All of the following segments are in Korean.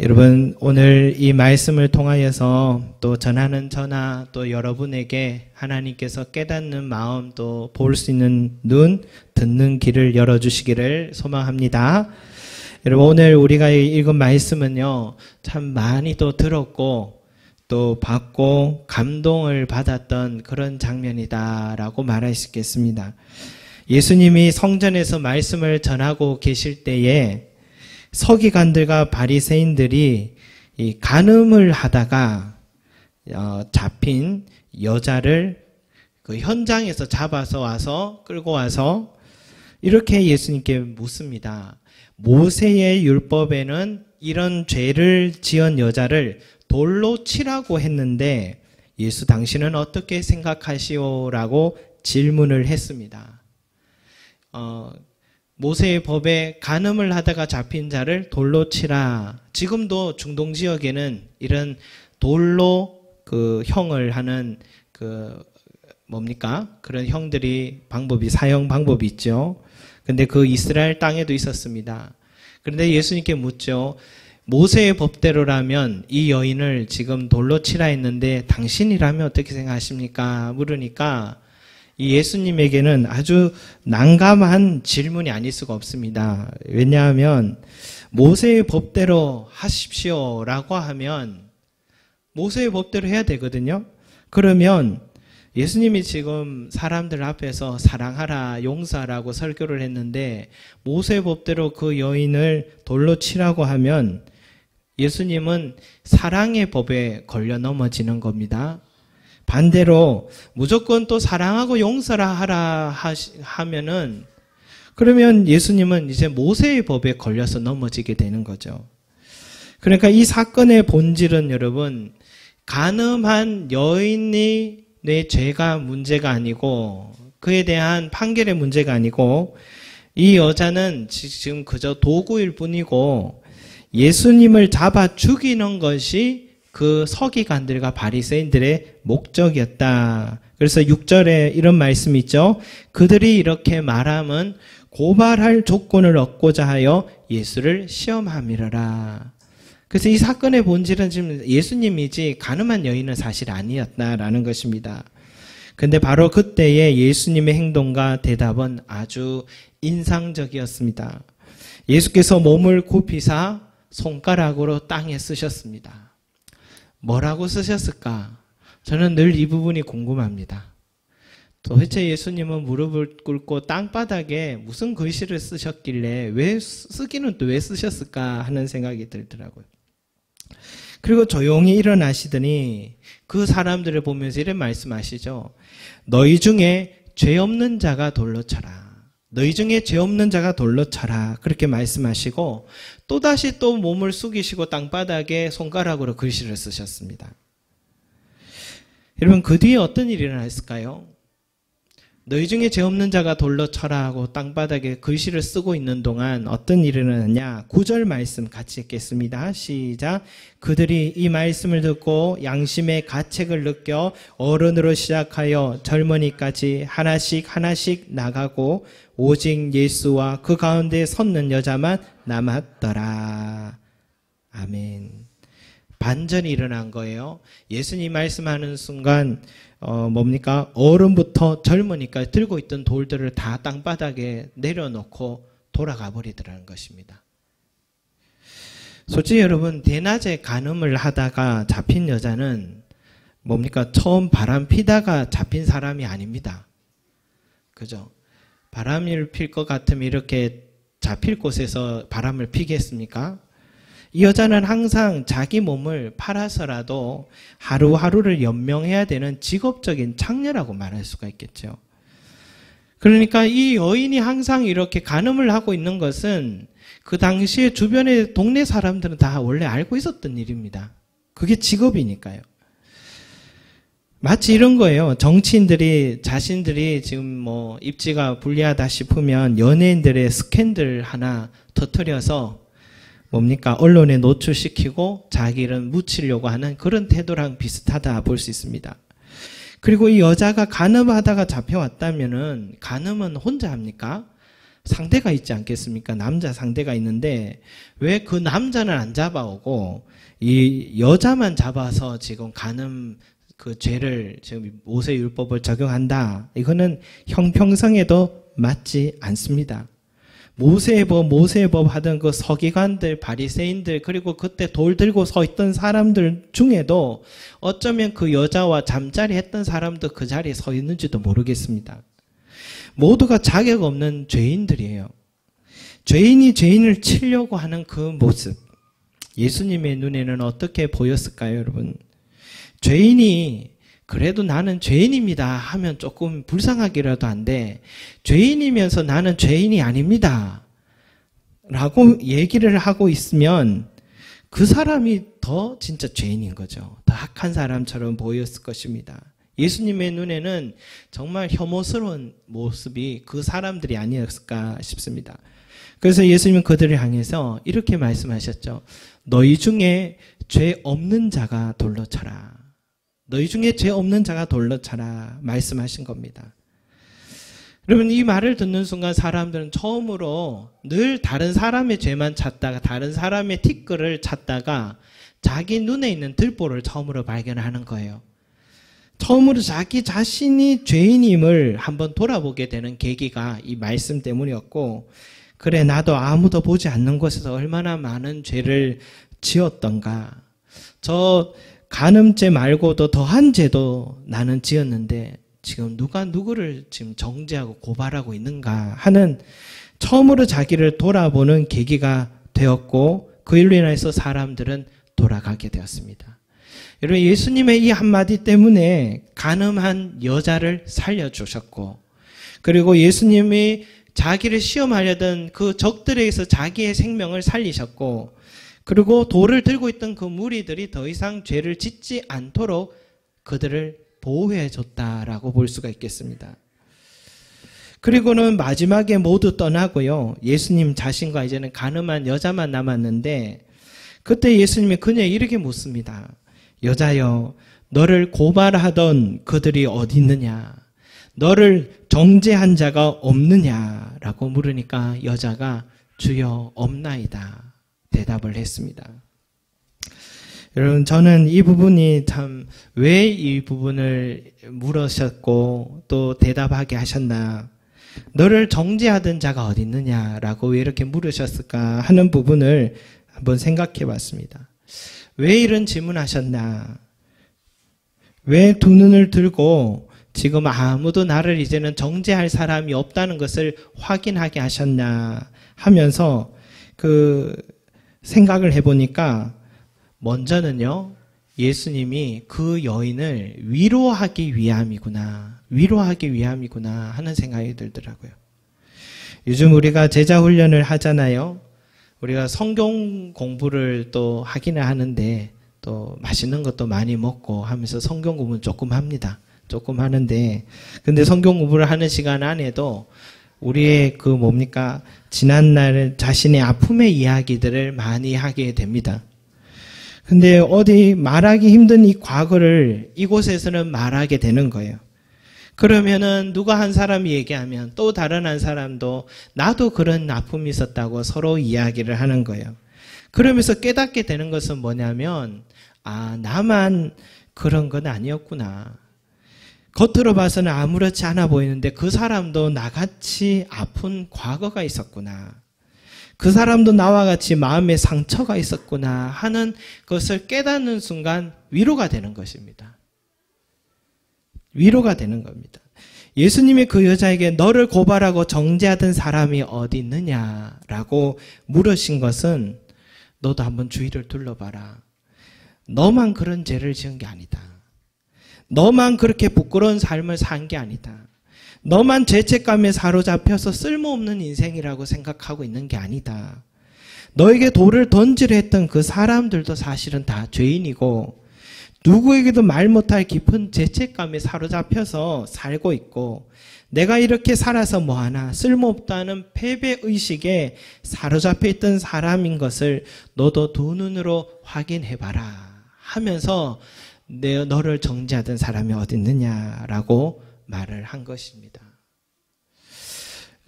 여러분, 오늘 이 말씀을 통하여서 또 전하는 저나 또 여러분에게 하나님께서 깨닫는 마음, 또 볼 수 있는 눈, 듣는 귀를 열어주시기를 소망합니다. 여러분, 오늘 우리가 읽은 말씀은요, 참 많이 또 들었고 또 받고 감동을 받았던 그런 장면이다라고 말할 수 있겠습니다. 예수님이 성전에서 말씀을 전하고 계실 때에 서기관들과 바리새인들이 이 간음을 하다가 잡힌 여자를 그 현장에서 잡아서 와서 끌고 와서 이렇게 예수님께 묻습니다. 모세의 율법에는 이런 죄를 지은 여자를 돌로 치라고 했는데 예수 당신은 어떻게 생각하시오라고 질문을 했습니다. 모세의 법에 간음을 하다가 잡힌 자를 돌로 치라. 지금도 중동 지역에는 이런 돌로 그 형을 하는 그런 형들이 사형 방법이 있죠. 근데 그 이스라엘 땅에도 있었습니다. 그런데 예수님께 묻죠. 모세의 법대로라면 이 여인을 지금 돌로 치라 했는데 당신이라면 어떻게 생각하십니까? 물으니까 이 예수님에게는 아주 난감한 질문이 아닐 수가 없습니다. 왜냐하면 모세의 법대로 하십시오라고 하면 모세의 법대로 해야 되거든요. 그러면 예수님이 지금 사람들 앞에서 사랑하라, 용서하라고 설교를 했는데 모세의 법대로 그 여인을 돌로 치라고 하면 예수님은 사랑의 법에 걸려 넘어지는 겁니다. 반대로 무조건 또 사랑하고 용서라 하라 하면은 그러면 예수님은 이제 모세의 법에 걸려서 넘어지게 되는 거죠. 그러니까 이 사건의 본질은 여러분, 간음한 여인의 죄가 문제가 아니고 그에 대한 판결의 문제가 아니고 이 여자는 지금 그저 도구일 뿐이고 예수님을 잡아 죽이는 것이 그 서기관들과 바리새인들의 목적이었다. 그래서 6절에 이런 말씀이 있죠. 그들이 이렇게 말함은 고발할 조건을 얻고자 하여 예수를 시험함이러라. 그래서 이 사건의 본질은 지금 예수님이지 간음한 여인은 사실 아니었다라는 것입니다. 근데 바로 그때의 예수님의 행동과 대답은 아주 인상적이었습니다. 예수께서 몸을 굽히사 손가락으로 땅에 쓰셨습니다. 뭐라고 쓰셨을까? 저는 늘 이 부분이 궁금합니다. 도대체 예수님은 무릎을 꿇고 땅바닥에 무슨 글씨를 쓰셨길래 왜 쓰기는 또 왜 쓰셨을까 하는 생각이 들더라고요. 그리고 조용히 일어나시더니 그 사람들을 보면서 이런 말씀하시죠. 너희 중에 죄 없는 자가 돌로 쳐라. 너희 중에 죄 없는 자가 돌로 쳐라. 그렇게 말씀하시고 또다시 또 몸을 숙이시고 땅바닥에 손가락으로 글씨를 쓰셨습니다. 여러분, 그 뒤에 어떤 일이 일어났을까요? 너희 중에 죄 없는 자가 돌로 쳐라 하고 땅바닥에 글씨를 쓰고 있는 동안 어떤 일이 일어났냐? 9절 말씀 같이 읽겠습니다. 시작. 그들이 이 말씀을 듣고 양심의 가책을 느껴 어른으로 시작하여 젊은이까지 하나씩 나가고 오직 예수와 그 가운데 섰는 여자만 남았더라. 아멘. 반전이 일어난 거예요. 예수님 말씀하는 순간 어른부터 젊으니까 들고 있던 돌들을 다 땅바닥에 내려놓고 돌아가 버리더라는 것입니다. 솔직히 여러분, 대낮에 간음을 하다가 잡힌 여자는 처음 바람 피다가 잡힌 사람이 아닙니다. 그죠? 바람을 필 것 같으면 이렇게 잡힐 곳에서 바람을 피겠습니까? 이 여자는 항상 자기 몸을 팔아서라도 하루하루를 연명해야 되는 직업적인 창녀라고 말할 수가 있겠죠. 그러니까 이 여인이 항상 이렇게 간음을 하고 있는 것은 그 당시에 주변의 동네 사람들은 다 원래 알고 있었던 일입니다. 그게 직업이니까요. 마치 이런 거예요. 정치인들이 자신들이 지금 입지가 불리하다 싶으면 연예인들의 스캔들 하나 터뜨려서 언론에 노출시키고 자기를 묻히려고 하는 그런 태도랑 비슷하다 볼 수 있습니다. 그리고 이 여자가 간음하다가 잡혀왔다면은 간음은 혼자 합니까? 상대가 있지 않겠습니까? 남자 상대가 있는데 왜 그 남자는 안 잡아오고 이 여자만 잡아서 지금 간음 그 죄를 지금 모세 율법을 적용한다. 이거는 형평성에도 맞지 않습니다. 모세의 법 하던 그 서기관들, 바리새인들, 그리고 그때 돌 들고 서 있던 사람들 중에도 어쩌면 그 여자와 잠자리 했던 사람도 그 자리에 서 있는지도 모르겠습니다. 모두가 자격 없는 죄인들이에요. 죄인이 죄인을 치려고 하는 그 모습. 예수님의 눈에는 어떻게 보였을까요, 여러분? 죄인이 그래도 나는 죄인입니다 하면 조금 불쌍하기라도 한데 죄인이면서 나는 죄인이 아닙니다 라고 얘기를 하고 있으면 그 사람이 더 진짜 죄인인 거죠. 더 악한 사람처럼 보였을 것입니다. 예수님의 눈에는 정말 혐오스러운 모습이 그 사람들이 아니었을까 싶습니다. 그래서 예수님은 그들을 향해서 이렇게 말씀하셨죠. 너희 중에 죄 없는 자가 돌로 쳐라. 너희 중에 죄 없는 자가 돌로 쳐라 말씀하신 겁니다. 여러분, 이 말을 듣는 순간 사람들은 처음으로 늘 다른 사람의 죄만 찾다가 다른 사람의 티끌을 찾다가 자기 눈에 있는 들보를 처음으로 발견하는 거예요. 처음으로 자기 자신이 죄인임을 한번 돌아보게 되는 계기가 이 말씀 때문이었고, 그래 나도 아무도 보지 않는 곳에서 얼마나 많은 죄를 지었던가. 저 간음죄 말고도 더한 죄도 나는 지었는데 지금 누가 누구를 지금 정죄하고 고발하고 있는가 하는 처음으로 자기를 돌아보는 계기가 되었고, 그 일로 인해서 사람들은 돌아가게 되었습니다. 여러분, 예수님의 이 한마디 때문에 간음한 여자를 살려주셨고, 그리고 예수님이 자기를 시험하려던 그 적들에게서 자기의 생명을 살리셨고, 그리고 돌을 들고 있던 그 무리들이 더 이상 죄를 짓지 않도록 그들을 보호해 줬다라고 볼 수가 있겠습니다. 그리고는 마지막에 모두 떠나고요. 예수님 자신과 이제는 간음한 여자만 남았는데, 그때 예수님이 그녀에 이렇게 묻습니다. 여자여, 너를 고발하던 그들이 어디 있느냐? 너를 정죄한 자가 없느냐라고 물으니까 여자가 주여 없나이다 대답을 했습니다. 여러분, 저는 이 부분이 참 왜 이 부분을 물으셨고 또 대답하게 하셨나, 너를 정죄하던 자가 어디 있느냐라고 왜 이렇게 물으셨을까 하는 부분을 한번 생각해 봤습니다. 왜 이런 질문하셨나? 왜 두 눈을 들고 지금 아무도 나를 이제는 정죄할 사람이 없다는 것을 확인하게 하셨나 하면서 그 생각을 해보니까, 먼저는요, 예수님이 그 여인을 위로하기 위함이구나 하는 생각이 들더라고요. 요즘 우리가 제자 훈련을 하잖아요. 우리가 성경 공부를 또 하기는 하는데 또 맛있는 것도 많이 먹고 하면서 성경 공부는 조금 합니다. 조금 하는데, 근데 성경 공부를 하는 시간 안에도 우리의 그 뭡니까? 지난날 자신의 아픔의 이야기들을 많이 하게 됩니다. 근데 어디 말하기 힘든 이 과거를 이곳에서는 말하게 되는 거예요. 그러면은 누가 한 사람이 얘기하면 또 다른 한 사람도 나도 그런 아픔이 있었다고 서로 이야기를 하는 거예요. 그러면서 깨닫게 되는 것은 뭐냐면, 아, 나만 그런 건 아니었구나. 겉으로 봐서는 아무렇지 않아 보이는데 그 사람도 나같이 아픈 과거가 있었구나. 그 사람도 나와 같이 마음에 상처가 있었구나 하는 것을 깨닫는 순간 위로가 되는 것입니다. 위로가 되는 겁니다. 예수님이 그 여자에게 너를 고발하고 정죄하던 사람이 어디 있느냐라고 물으신 것은, 너도 한번 주위를 둘러봐라. 너만 그런 죄를 지은 게 아니다. 너만 그렇게 부끄러운 삶을 산 게 아니다. 너만 죄책감에 사로잡혀서 쓸모없는 인생이라고 생각하고 있는 게 아니다. 너에게 돌을 던지려 했던 그 사람들도 사실은 다 죄인이고, 누구에게도 말 못할 깊은 죄책감에 사로잡혀서 살고 있고, 내가 이렇게 살아서 뭐하나 쓸모없다는 패배의식에 사로잡혀 있던 사람인 것을 너도 두 눈으로 확인해봐라 하면서 너를 정죄하던 사람이 어디 있느냐라고 말을 한 것입니다.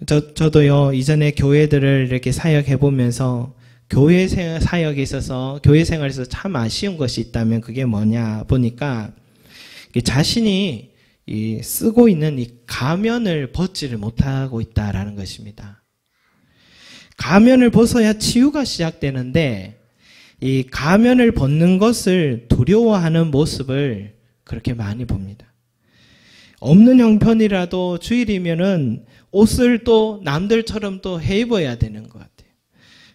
저도요, 이전에 교회들을 이렇게 사역해보면서 교회 사역에 있어서, 교회 생활에서 참 아쉬운 것이 있다면 그게 뭐냐 보니까 자신이 쓰고 있는 이 가면을 벗지를 못하고 있다라는 것입니다. 가면을 벗어야 치유가 시작되는데 이 가면을 벗는 것을 두려워하는 모습을 그렇게 많이 봅니다. 없는 형편이라도 주일이면은 옷을 또 남들처럼 또 해 입어야 되는 것 같아요.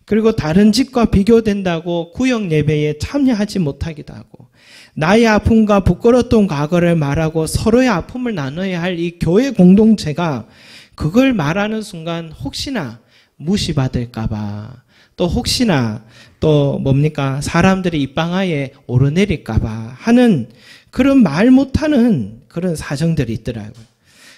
그리고 다른 집과 비교된다고 구역 예배에 참여하지 못하기도 하고, 나의 아픔과 부끄러웠던 과거를 말하고 서로의 아픔을 나눠야 할 이 교회 공동체가 그걸 말하는 순간 혹시나 무시받을까봐, 또 혹시나 또 뭡니까, 사람들이 입방아에 오르내릴까봐 하는 그런 말 못하는 그런 사정들이 있더라고요.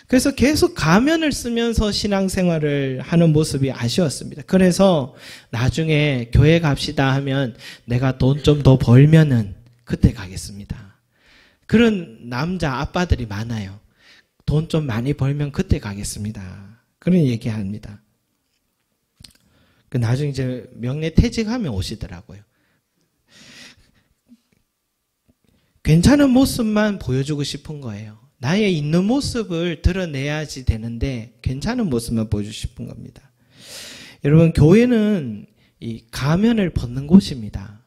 그래서 계속 가면을 쓰면서 신앙생활을 하는 모습이 아쉬웠습니다. 그래서 나중에 교회 갑시다 하면 내가 돈 좀 더 벌면은 그때 가겠습니다. 그런 남자 아빠들이 많아요. 돈 좀 많이 벌면 그때 가겠습니다. 그런 얘기합니다. 나중에 이제 명례 퇴직하면 오시더라고요. 괜찮은 모습만 보여주고 싶은 거예요. 나의 있는 모습을 드러내야지 되는데 괜찮은 모습만 보여주고 싶은 겁니다. 여러분, 교회는 이 가면을 벗는 곳입니다.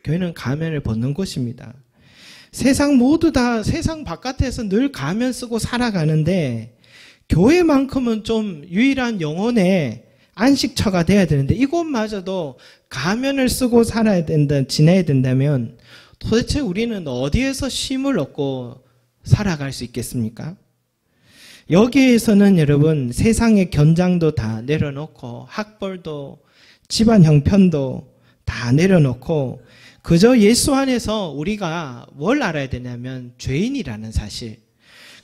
교회는 가면을 벗는 곳입니다. 세상 모두 다 세상 바깥에서 늘 가면 쓰고 살아가는데 교회만큼은 좀 유일한 영혼의 안식처가 돼야 되는데 이곳마저도 가면을 쓰고 살아야 된다, 지내야 된다면 도대체 우리는 어디에서 쉼을 얻고 살아갈 수 있겠습니까? 여기에서는 여러분 세상의 견장도 다 내려놓고 학벌도 집안 형편도 다 내려놓고 그저 예수 안에서 우리가 뭘 알아야 되냐면 죄인이라는 사실,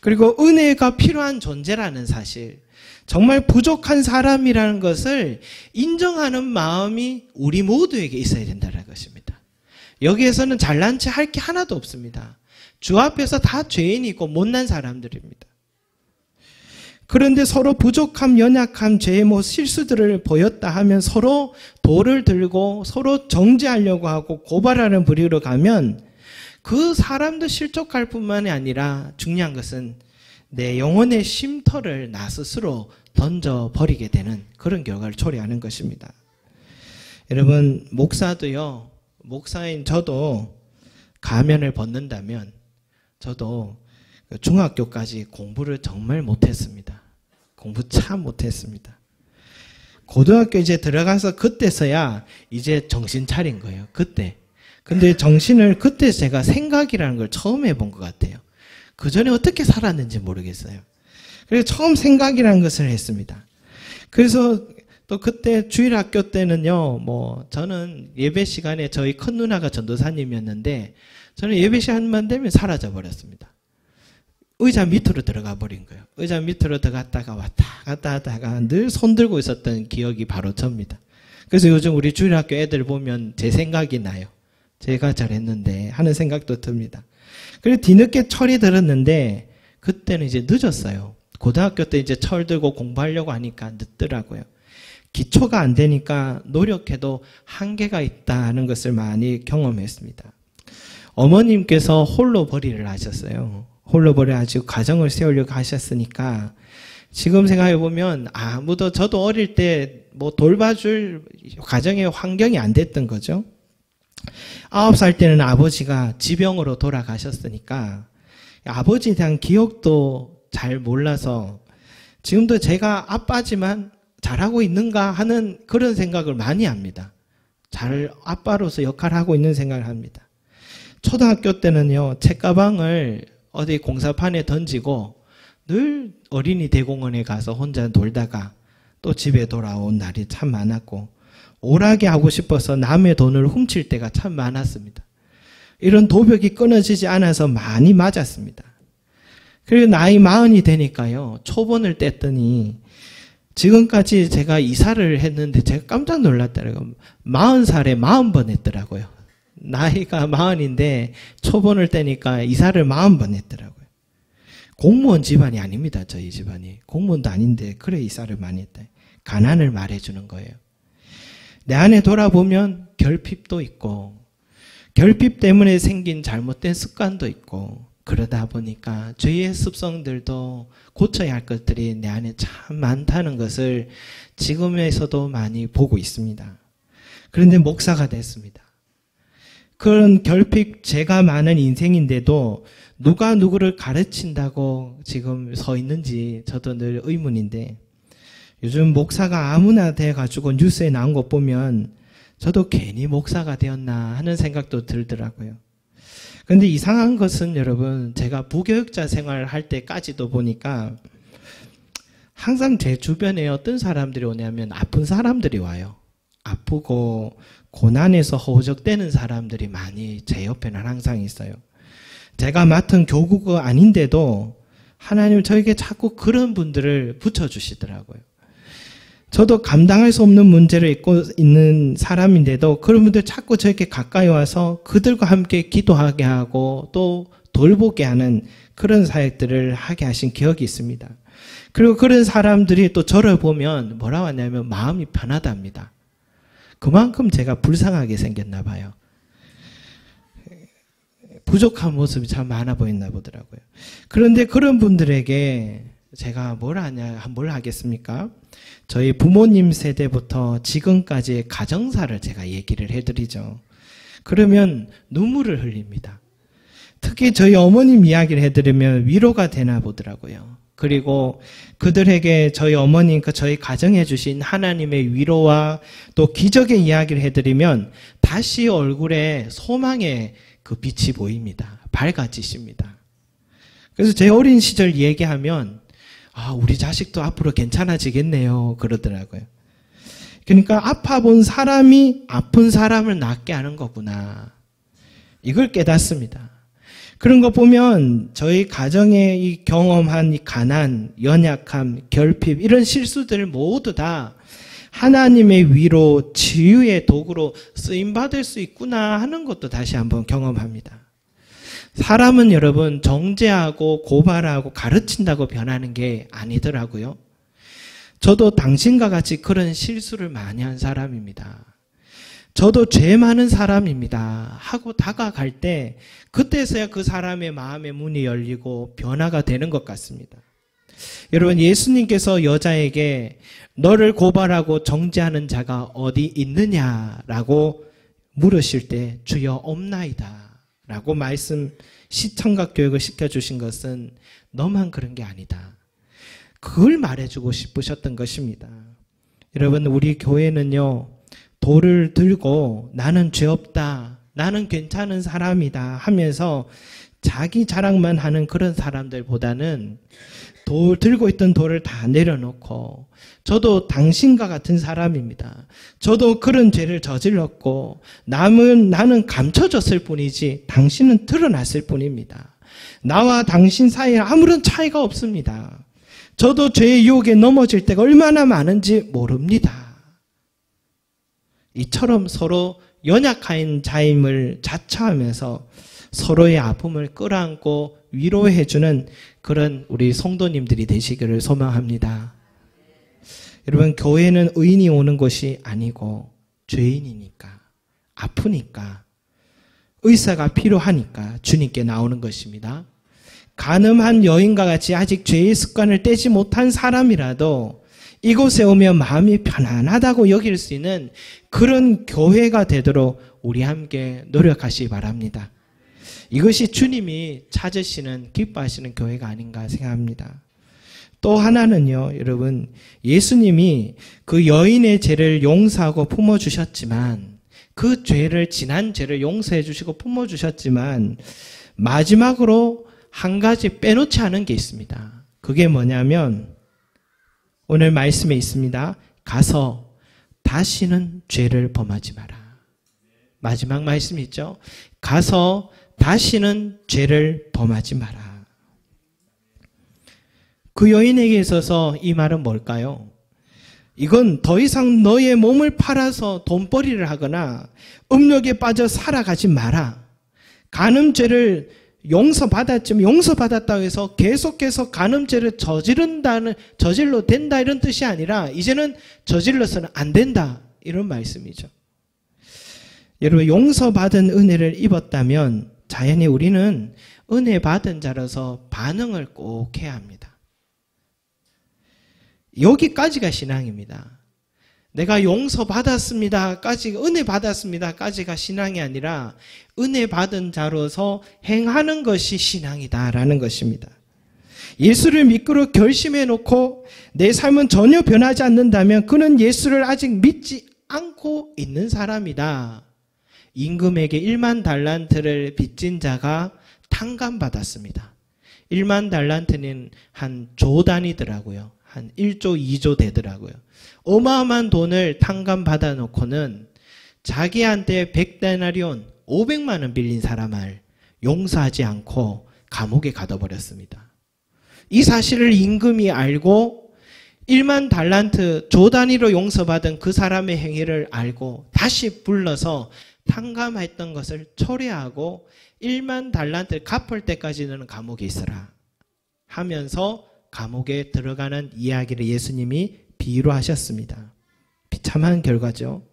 그리고 은혜가 필요한 존재라는 사실, 정말 부족한 사람이라는 것을 인정하는 마음이 우리 모두에게 있어야 된다는 것입니다. 여기에서는 잘난 체 할 게 하나도 없습니다. 주 앞에서 다 죄인이고 못난 사람들입니다. 그런데 서로 부족함, 연약함, 죄의 실수들을 보였다 하면 서로 돌을 들고 서로 정죄하려고 하고 고발하는 부류로 가면 그 사람도 실족할 뿐만이 아니라 중요한 것은 내 영혼의 쉼터를 나 스스로 던져버리게 되는 그런 결과를 초래하는 것입니다. 여러분, 목사도요, 목사인 저도 가면을 벗는다면 저도 중학교까지 공부를 정말 못했습니다. 공부 참 못했습니다. 고등학교 이제 들어가서 그때서야 이제 정신 차린 거예요. 그때. 근데 정신을 그때 제가 생각이라는 걸 처음 해본 것 같아요. 그 전에 어떻게 살았는지 모르겠어요. 그래서 처음 생각이라는 것을 했습니다. 그래서 또 그때 주일학교 때는요, 저는 예배 시간에 저희 큰 누나가 전도사님이었는데 저는 예배 시간만 되면 사라져 버렸습니다. 의자 밑으로 들어가 버린 거예요. 의자 밑으로 들어갔다가 왔다 갔다 하다가 늘 손 들고 있었던 기억이 바로 접니다. 그래서 요즘 우리 주일학교 애들 보면 제 생각이 나요. 제가 잘했는데 하는 생각도 듭니다. 그리고 뒤늦게 철이 들었는데 그때는 이제 늦었어요. 고등학교 때 이제 철 들고 공부하려고 하니까 늦더라고요. 기초가 안 되니까 노력해도 한계가 있다는 것을 많이 경험했습니다. 어머님께서 홀로벌이를 하셨어요. 홀로벌이 하시고 가정을 세우려고 하셨으니까 지금 생각해보면 아무도, 저도 어릴 때 돌봐줄 가정의 환경이 안 됐던 거죠. 9살 때는 아버지가 지병으로 돌아가셨으니까 아버지에 대한 기억도 잘 몰라서 지금도 제가 아빠지만 잘하고 있는가 하는 그런 생각을 많이 합니다. 잘 아빠로서 역할을 하고 있는 생각을 합니다. 초등학교 때는요, 책가방을 어디 공사판에 던지고 늘 어린이 대공원에 가서 혼자 놀다가 또 집에 돌아온 날이 참 많았고, 오락이 하고 싶어서 남의 돈을 훔칠 때가 참 많았습니다. 이런 도벽이 끊어지지 않아서 많이 맞았습니다. 그리고 나이 40이 되니까요, 초본을 뗐더니 지금까지 제가 이사를 했는데 제가 깜짝 놀랐더라고요. 40살에 40번 했더라고요. 나이가 40인데 초본을 떼니까 이사를 40번 했더라고요. 공무원 집안이 아닙니다. 저희 집안이. 공무원도 아닌데 그래 이사를 많이 했다. 가난을 말해주는 거예요. 내 안에 돌아보면 결핍도 있고 결핍 때문에 생긴 잘못된 습관도 있고 그러다 보니까 죄의 습성들도 고쳐야 할 것들이 내 안에 참 많다는 것을 지금에서도 많이 보고 있습니다. 그런데 목사가 됐습니다. 그런 결핍, 죄가 많은 인생인데도 누가 누구를 가르친다고 지금 서 있는지 저도 늘 의문인데 요즘 목사가 아무나 돼가지고 뉴스에 나온 거 보면 저도 괜히 목사가 되었나 하는 생각도 들더라고요. 그런데 이상한 것은 여러분 제가 부교육자 생활할 때까지도 보니까 항상 제 주변에 어떤 사람들이 오냐면 아픈 사람들이 와요. 아프고 고난에서 허우적대는 사람들이 많이 제 옆에는 항상 있어요. 제가 맡은 교구가 아닌데도 하나님 저에게 자꾸 그런 분들을 붙여주시더라고요. 저도 감당할 수 없는 문제를 입고 있는 사람인데도 그런 분들 자꾸 저에게 가까이 와서 그들과 함께 기도하게 하고 또 돌보게 하는 그런 사역들을 하게 하신 기억이 있습니다. 그리고 그런 사람들이 또 저를 보면 뭐라고 하냐면 마음이 편하답니다. 그만큼 제가 불쌍하게 생겼나 봐요. 부족한 모습이 참 많아 보였나 보더라고요. 그런데 그런 분들에게 제가 뭘 하겠습니까? 저희 부모님 세대부터 지금까지의 가정사를 제가 얘기를 해드리죠. 그러면 눈물을 흘립니다. 특히 저희 어머님 이야기를 해드리면 위로가 되나 보더라고요. 그리고 그들에게 저희 어머님, 저희 가정에 주신 하나님의 위로와 또 기적의 이야기를 해드리면 다시 얼굴에 소망의 그 빛이 보입니다. 밝아지십니다. 그래서 제 어린 시절 얘기하면 우리 자식도 앞으로 괜찮아지겠네요. 그러더라고요. 그러니까 아파본 사람이 아픈 사람을 낫게 하는 거구나. 이걸 깨닫습니다. 그런 거 보면 저희 가정에 이 경험한 이 가난, 연약함, 결핍 이런 실수들 모두 다 하나님의 위로, 치유의 도구로 쓰임받을 수 있구나 하는 것도 다시 한번 경험합니다. 사람은 여러분 정죄하고 고발하고 가르친다고 변하는 게 아니더라고요. 저도 당신과 같이 그런 실수를 많이 한 사람입니다. 저도 죄 많은 사람입니다 하고 다가갈 때 그때서야 그 사람의 마음의 문이 열리고 변화가 되는 것 같습니다. 여러분 예수님께서 여자에게 너를 고발하고 정죄하는 자가 어디 있느냐라고 물으실 때 주여 없나이다 라고 시청각 교육을 시켜주신 것은 너만 그런 게 아니다. 그걸 말해주고 싶으셨던 것입니다. 여러분 우리 교회는요 돌을 들고 나는 죄 없다, 나는 괜찮은 사람이다 하면서 자기 자랑만 하는 그런 사람들보다는 들고 있던 돌을 다 내려놓고 저도 당신과 같은 사람입니다. 저도 그런 죄를 저질렀고 나는 감춰졌을 뿐이지 당신은 드러났을 뿐입니다. 나와 당신 사이에 아무런 차이가 없습니다. 저도 죄의 유혹에 넘어질 때가 얼마나 많은지 모릅니다. 이처럼 서로 연약한 자임을 자처하면서 서로의 아픔을 끌어안고 위로해주는 그런 우리 성도님들이 되시기를 소망합니다. 여러분 교회는 의인이 오는 곳이 아니고 죄인이니까 아프니까 의사가 필요하니까 주님께 나오는 것입니다. 간음한 여인과 같이 아직 죄의 습관을 떼지 못한 사람이라도 이곳에 오면 마음이 편안하다고 여길 수 있는 그런 교회가 되도록 우리 함께 노력하시기 바랍니다. 이것이 주님이 찾으시는 기뻐하시는 교회가 아닌가 생각합니다. 또 하나는요, 여러분 예수님이 그 여인의 죄를 용서하고 품어주셨지만 그 지난 죄를 용서해 주시고 품어주셨지만 마지막으로 한 가지 빼놓지 않은 게 있습니다. 그게 뭐냐면 오늘 말씀에 있습니다. 가서 다시는 죄를 범하지 마라. 마지막 말씀이 있죠. 가서 다시는 죄를 범하지 마라. 그 여인에게 있어서 이 말은 뭘까요? 이건 더 이상 너의 몸을 팔아서 돈벌이를 하거나 음욕에 빠져 살아가지 마라. 간음죄를 용서받았지만 용서받았다고 해서 계속해서 간음죄를 저질러 된다 이런 뜻이 아니라 이제는 저질러서는 안 된다 이런 말씀이죠. 여러분 용서받은 은혜를 입었다면 자연히 우리는 은혜 받은 자로서 반응을 꼭 해야 합니다. 여기까지가 신앙입니다. 내가 용서받았습니다. 은혜 받았습니다. 까지가 신앙이 아니라 은혜 받은 자로서 행하는 것이 신앙이다라는 것입니다. 예수를 믿기로 결심해 놓고 내 삶은 전혀 변하지 않는다면 그는 예수를 아직 믿지 않고 있는 사람이다. 임금에게 1만 달란트를 빚진 자가 탕감받았습니다. 1만 달란트는 한 조 단위더라고요. 한 1조, 2조 되더라고요. 어마어마한 돈을 탕감받아 놓고는 자기한테 100데나리온, 500만 원 빌린 사람을 용서하지 않고 감옥에 가둬버렸습니다. 이 사실을 임금이 알고 1만 달란트 조 단위로 용서받은 그 사람의 행위를 알고 다시 불러서 탕감했던 것을 초래하고 1만 달란트를 갚을 때까지는 감옥에 있어라 하면서 감옥에 들어가는 이야기를 예수님이 비유로 하셨습니다. 비참한 결과죠.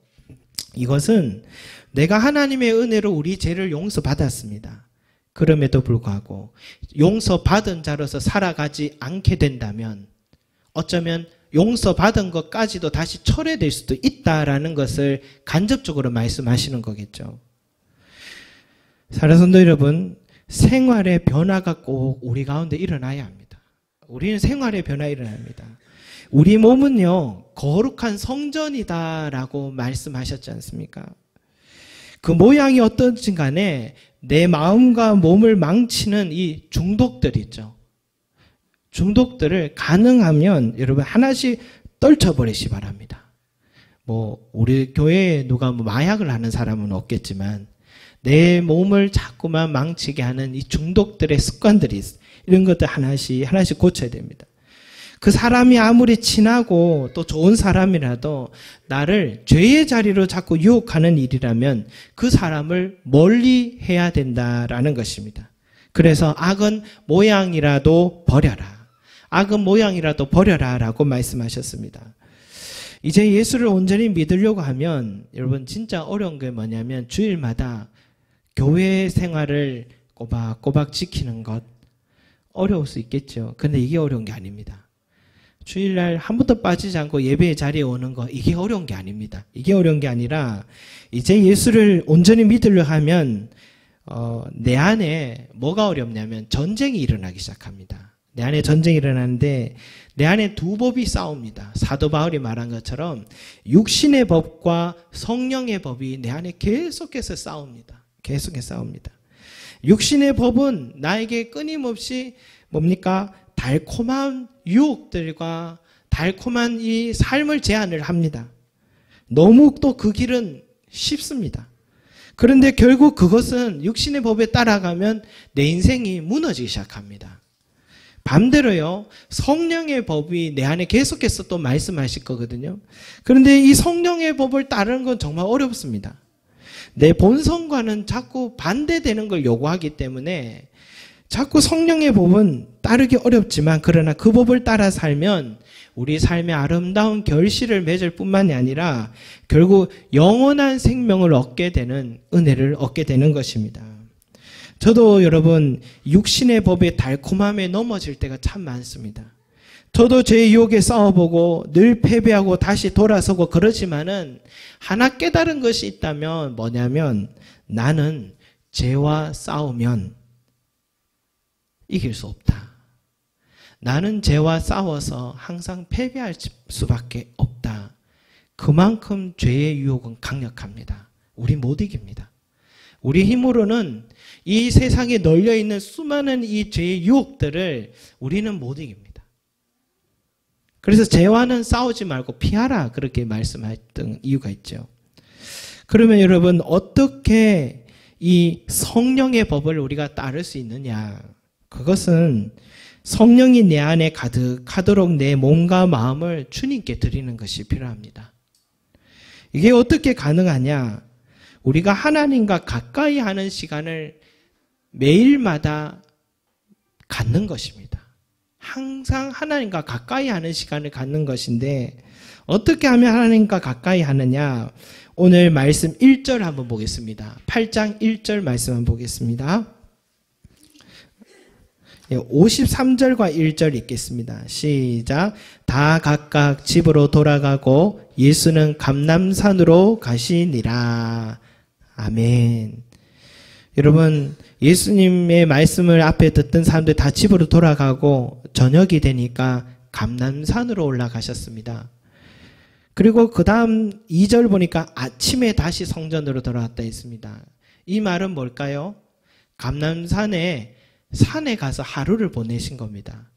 이것은 내가 하나님의 은혜로 우리 죄를 용서받았습니다. 그럼에도 불구하고 용서받은 자로서 살아가지 않게 된다면 어쩌면 용서받은 것까지도 다시 철회될 수도 있다라는 것을 간접적으로 말씀하시는 거겠죠. 사랑하는 성도 여러분, 생활의 변화가 꼭 우리 가운데 일어나야 합니다. 우리는 생활의 변화가 일어나야 합니다. 우리 몸은요, 거룩한 성전이다라고 말씀하셨지 않습니까? 그 모양이 어떤지 간에 내 마음과 몸을 망치는 이 중독들 있죠. 중독들을 가능하면 여러분 하나씩 떨쳐버리시 바랍니다. 우리 교회에 누가 마약을 하는 사람은 없겠지만 내 몸을 자꾸만 망치게 하는 이 중독들의 습관들이 있어요. 이런 것들 하나씩 고쳐야 됩니다. 그 사람이 아무리 친하고 또 좋은 사람이라도 나를 죄의 자리로 자꾸 유혹하는 일이라면 그 사람을 멀리 해야 된다라는 것입니다. 그래서 악은 모양이라도 버려라. 악은 모양이라도 버려라라고 말씀하셨습니다. 이제 예수를 온전히 믿으려고 하면 여러분 진짜 어려운 게 뭐냐면 주일마다 교회 생활을 꼬박꼬박 지키는 것 어려울 수 있겠죠. 그런데 이게 어려운 게 아닙니다. 주일날 한 번도 빠지지 않고 예배의 자리에 오는 거 이게 어려운 게 아닙니다. 이게 어려운 게 아니라 이제 예수를 온전히 믿으려 하면 내 안에 뭐가 어렵냐면 전쟁이 일어나기 시작합니다. 내 안에 전쟁이 일어나는데 내 안에 두 법이 싸웁니다. 사도 바울이 말한 것처럼 육신의 법과 성령의 법이 내 안에 계속해서 싸웁니다. 계속해서 싸웁니다. 육신의 법은 나에게 끊임없이 뭡니까? 달콤한 유혹들과 달콤한 이 삶을 제안을 합니다. 너무 또 그 길은 쉽습니다. 그런데 결국 그것은 육신의 법에 따라가면 내 인생이 무너지기 시작합니다. 반대로요, 성령의 법이 내 안에 계속해서 또 말씀하실 거거든요. 그런데 이 성령의 법을 따르는 건 정말 어렵습니다. 내 본성과는 자꾸 반대되는 걸 요구하기 때문에 자꾸 성령의 법은 따르기 어렵지만 그러나 그 법을 따라 살면 우리 삶의 아름다운 결실을 맺을 뿐만이 아니라 결국 영원한 생명을 얻게 되는 은혜를 얻게 되는 것입니다. 저도 여러분 육신의 법의 달콤함에 넘어질 때가 참 많습니다. 저도 제 유혹에 싸워보고 늘 패배하고 다시 돌아서고 그러지만은 하나 깨달은 것이 있다면 뭐냐면 나는 죄와 싸우면 이길 수 없다. 나는 죄와 싸워서 항상 패배할 수밖에 없다. 그만큼 죄의 유혹은 강력합니다. 우리 못 이깁니다. 우리 힘으로는 이 세상에 널려있는 수많은 이 죄의 유혹들을 우리는 못 이깁니다. 그래서 죄와는 싸우지 말고 피하라 그렇게 말씀했던 이유가 있죠. 그러면 여러분 어떻게 이 성령의 법을 우리가 따를 수 있느냐? 그것은 성령이 내 안에 가득하도록 내 몸과 마음을 주님께 드리는 것이 필요합니다. 이게 어떻게 가능하냐? 우리가 하나님과 가까이 하는 시간을 매일마다 갖는 것입니다. 항상 하나님과 가까이 하는 시간을 갖는 것인데 어떻게 하면 하나님과 가까이 하느냐? 오늘 말씀 1절 한번 보겠습니다. 8장 1절 말씀 한번 보겠습니다. 53절과 1절 읽겠습니다. 시작. 다 각각 집으로 돌아가고 예수는 감람산으로 가시니라. 아멘. 여러분, 예수님의 말씀을 앞에 듣던 사람들 다 집으로 돌아가고 저녁이 되니까 감람산으로 올라가셨습니다. 그리고 그 다음 2절 보니까 아침에 다시 성전으로 돌아왔다 했습니다. 이 말은 뭘까요? 감람산에 산에 가서 하루를 보내신 겁니다.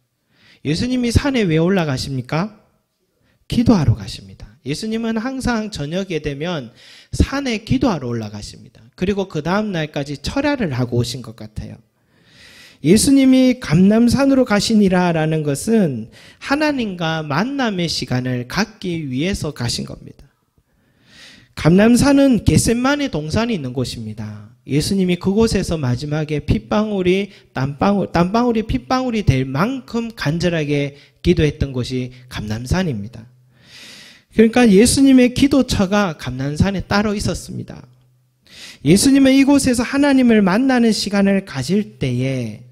예수님이 산에 왜 올라가십니까? 기도하러 가십니다. 예수님은 항상 저녁에 되면 산에 기도하러 올라가십니다. 그리고 그 다음 날까지 철야를 하고 오신 것 같아요. 예수님이 감람산으로 가시니라라는 것은 하나님과 만남의 시간을 갖기 위해서 가신 겁니다. 감람산은 겟세마네 동산이 있는 곳입니다. 예수님이 그곳에서 마지막에 땀방울이 핏방울이 될 만큼 간절하게 기도했던 곳이 감람산입니다. 그러니까 예수님의 기도처가 감람산에 따로 있었습니다. 예수님은 이곳에서 하나님을 만나는 시간을 가질 때에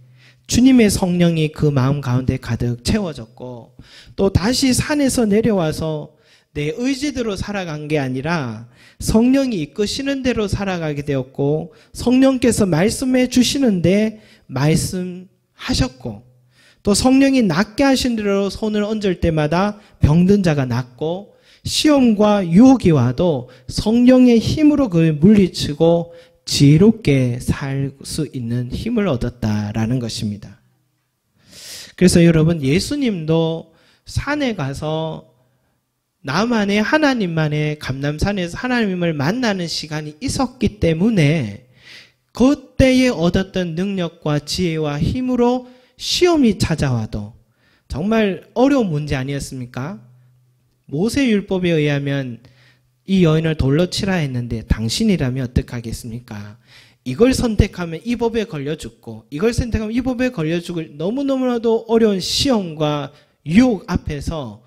주님의 성령이 그 마음 가운데 가득 채워졌고 또 다시 산에서 내려와서 내 의지대로 살아간 게 아니라 성령이 이끄시는 대로 살아가게 되었고 성령께서 말씀해 주시는데 말씀하셨고 또 성령이 낫게 하신 대로 손을 얹을 때마다 병든 자가 낫고 시험과 유혹이 와도 성령의 힘으로 그를 물리치고 지혜롭게 살 수 있는 힘을 얻었다라는 것입니다. 그래서 여러분 예수님도 산에 가서 나만의 하나님만의 감람산에서 하나님을 만나는 시간이 있었기 때문에 그때에 얻었던 능력과 지혜와 힘으로 시험이 찾아와도 정말 어려운 문제 아니었습니까? 모세율법에 의하면 이 여인을 돌로 치라 했는데 당신이라면 어떡하겠습니까? 이걸 선택하면 이 법에 걸려 죽고 이걸 선택하면 이 법에 걸려 죽을 너무너무나도 어려운 시험과 유혹 앞에서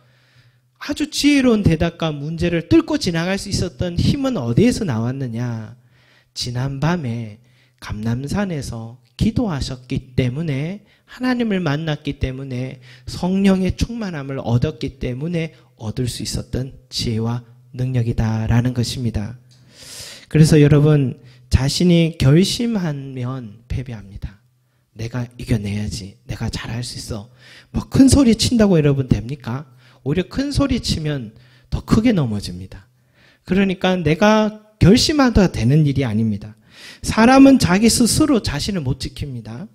아주 지혜로운 대답과 문제를 뚫고 지나갈 수 있었던 힘은 어디에서 나왔느냐? 지난밤에 감람산에서 기도하셨기 때문에 하나님을 만났기 때문에 성령의 충만함을 얻었기 때문에 얻을 수 있었던 지혜와 능력이다라는 것입니다. 그래서 여러분 자신이 결심하면 패배합니다. 내가 이겨내야지. 내가 잘할 수 있어. 뭐 큰 소리 친다고 여러분 됩니까? 오히려 큰 소리 치면 더 크게 넘어집니다. 그러니까 내가 결심하다 되는 일이 아닙니다. 사람은 자기 스스로 자신을 못 지킵니다.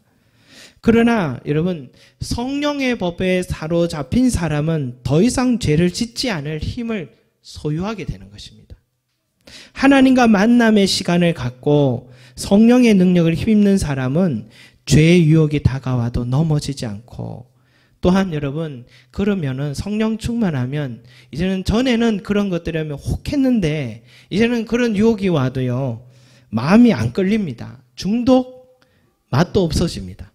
그러나 여러분 성령의 법에 사로잡힌 사람은 더 이상 죄를 짓지 않을 힘을 소유하게 되는 것입니다. 하나님과 만남의 시간을 갖고 성령의 능력을 힘입는 사람은 죄의 유혹이 다가와도 넘어지지 않고 또한 여러분 그러면은 성령 충만하면 이제는 전에는 그런 것들이 하면 혹했는데 이제는 그런 유혹이 와도요 마음이 안 끌립니다. 중독 맛도 없어집니다.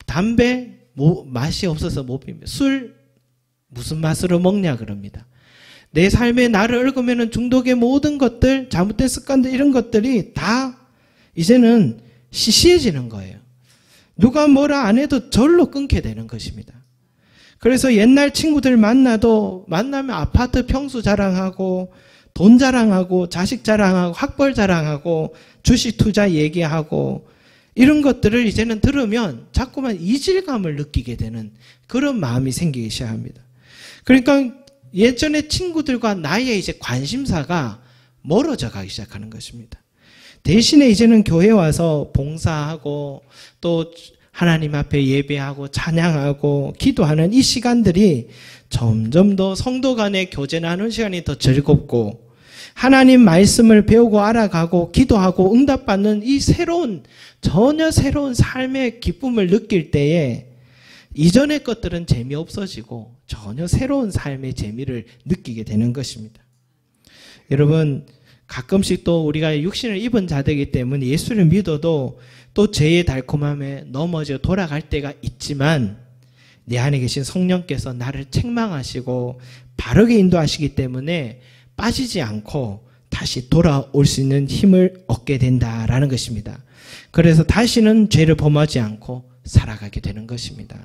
담배 맛이 없어서 못 핍니다. 술 무슨 맛으로 먹냐 그럽니다. 내 삶에 나를 얽으면 중독의 모든 것들 잘못된 습관들 이런 것들이 다 이제는 시시해지는 거예요. 누가 뭐라 안 해도 절로 끊게 되는 것입니다. 그래서 옛날 친구들 만나면 아파트 평수 자랑하고 돈 자랑하고 자식 자랑하고 학벌 자랑하고 주식 투자 얘기하고 이런 것들을 이제는 들으면 자꾸만 이질감을 느끼게 되는 그런 마음이 생기기 시작합니다. 그러니까 예전에 친구들과 나의 이제 관심사가 멀어져 가기 시작하는 것입니다. 대신에 이제는 교회 와서 봉사하고 또 하나님 앞에 예배하고 찬양하고 기도하는 이 시간들이 점점 더 성도 간의 교제 나누는 시간이 더 즐겁고 하나님 말씀을 배우고 알아가고 기도하고 응답받는 이 전혀 새로운 삶의 기쁨을 느낄 때에 이전의 것들은 재미없어지고 전혀 새로운 삶의 재미를 느끼게 되는 것입니다. 여러분 가끔씩 또 우리가 육신을 입은 자되기 때문에 예수를 믿어도 또 죄의 달콤함에 넘어져 돌아갈 때가 있지만 내 안에 계신 성령께서 나를 책망하시고 바르게 인도하시기 때문에 빠지지 않고 다시 돌아올 수 있는 힘을 얻게 된다라는 것입니다. 그래서 다시는 죄를 범하지 않고 살아가게 되는 것입니다.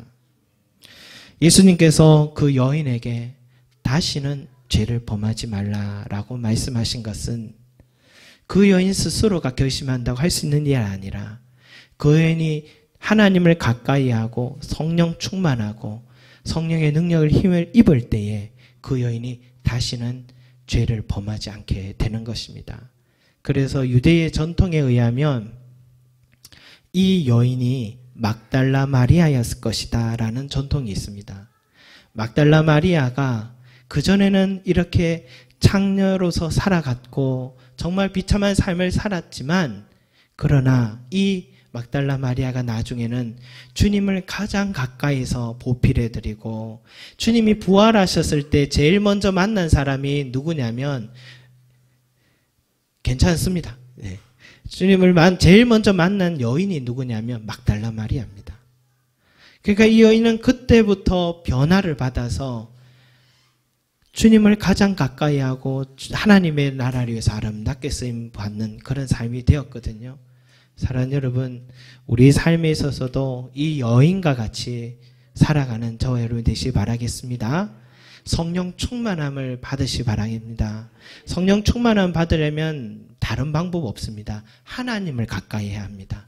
예수님께서 그 여인에게 다시는 죄를 범하지 말라라고 말씀하신 것은 그 여인 스스로가 결심한다고 할 수 있는 일이 아니라 그 여인이 하나님을 가까이 하고 성령 충만하고 성령의 능력을 힘을 입을 때에 그 여인이 다시는 죄를 범하지 않게 되는 것입니다. 그래서 유대의 전통에 의하면 이 여인이 막달라 마리아였을 것이다 라는 전통이 있습니다. 막달라 마리아가 그전에는 이렇게 창녀로서 살아갔고 정말 비참한 삶을 살았지만 그러나 이 막달라 마리아가 나중에는 주님을 가장 가까이서 보필해드리고 주님이 부활하셨을 때 제일 먼저 만난 사람이 누구냐면 괜찮습니다. 네. 주님을 제일 먼저 만난 여인이 누구냐면 막달라 마리아입니다. 그러니까 이 여인은 그때부터 변화를 받아서 주님을 가장 가까이 하고 하나님의 나라를 위해서 아름답게 쓰임 받는 그런 삶이 되었거든요. 사랑하는 여러분, 우리 삶에 있어서도 이 여인과 같이 살아가는 저와 여러분 되시기 바라겠습니다. 성령 충만함을 받으시기 바랍니다. 성령 충만함 받으려면 다른 방법 없습니다. 하나님을 가까이 해야 합니다.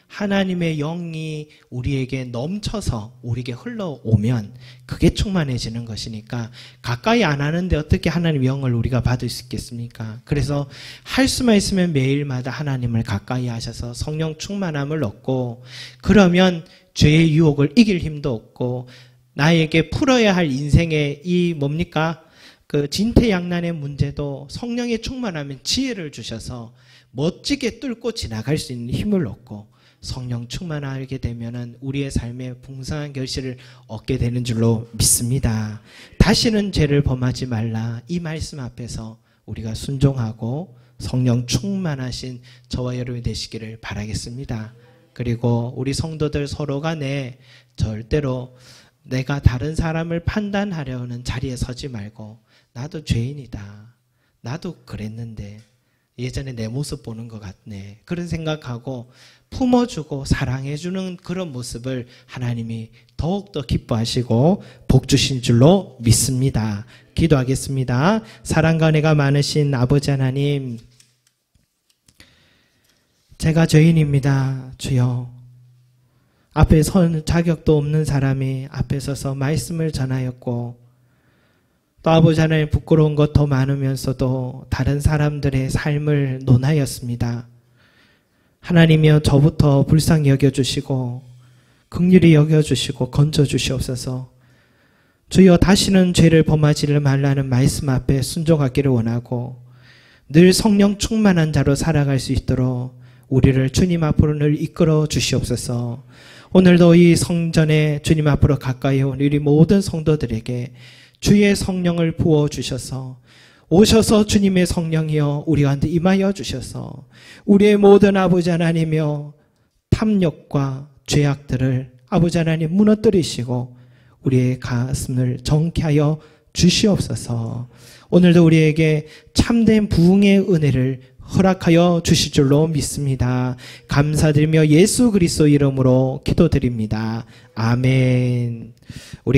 하나님의 영이 우리에게 넘쳐서 우리에게 흘러오면 그게 충만해지는 것이니까 가까이 안 하는데 어떻게 하나님의 영을 우리가 받을 수 있겠습니까? 그래서 할 수만 있으면 매일마다 하나님을 가까이 하셔서 성령 충만함을 얻고 그러면 죄의 유혹을 이길 힘도 없고 나에게 풀어야 할 인생의 이 뭡니까? 그 진퇴양난의 문제도 성령의 충만하면 지혜를 주셔서 멋지게 뚫고 지나갈 수 있는 힘을 얻고 성령 충만하게 되면은 우리의 삶에 풍성한 결실을 얻게 되는 줄로 믿습니다. 다시는 죄를 범하지 말라. 이 말씀 앞에서 우리가 순종하고 성령 충만하신 저와 여러분이 되시기를 바라겠습니다. 그리고 우리 성도들 서로 간에 절대로 내가 다른 사람을 판단하려는 자리에 서지 말고 나도 죄인이다. 나도 그랬는데 예전에 내 모습 보는 것 같네. 그런 생각하고 품어주고 사랑해주는 그런 모습을 하나님이 더욱더 기뻐하시고 복 주신 줄로 믿습니다. 기도하겠습니다. 사랑과 은혜가 많으신 아버지 하나님, 제가 죄인입니다. 주여, 앞에 선 자격도 없는 사람이 앞에 서서 말씀을 전하였고 또 아버지 하나님 부끄러운 것 더 많으면서도 다른 사람들의 삶을 논하였습니다. 하나님이여 저부터 불쌍히 여겨주시고 긍휼히 여겨주시고 건져주시옵소서. 주여 다시는 죄를 범하지를 말라는 말씀 앞에 순종하기를 원하고 늘 성령 충만한 자로 살아갈 수 있도록 우리를 주님 앞으로 늘 이끌어 주시옵소서. 오늘도 이 성전에 주님 앞으로 가까이 온 우리 모든 성도들에게 주의 성령을 부어주셔서 오셔서 주님의 성령이여 우리 가운데 임하여 주셔서 우리의 모든 아버지 하나님이여 탐욕과 죄악들을 아버지 하나님 무너뜨리시고 우리의 가슴을 정케 하여 주시옵소서. 오늘도 우리에게 참된 부흥의 은혜를 허락하여 주실 줄로 믿습니다. 감사드리며 예수 그리스도 이름으로 기도드립니다. 아멘. 우리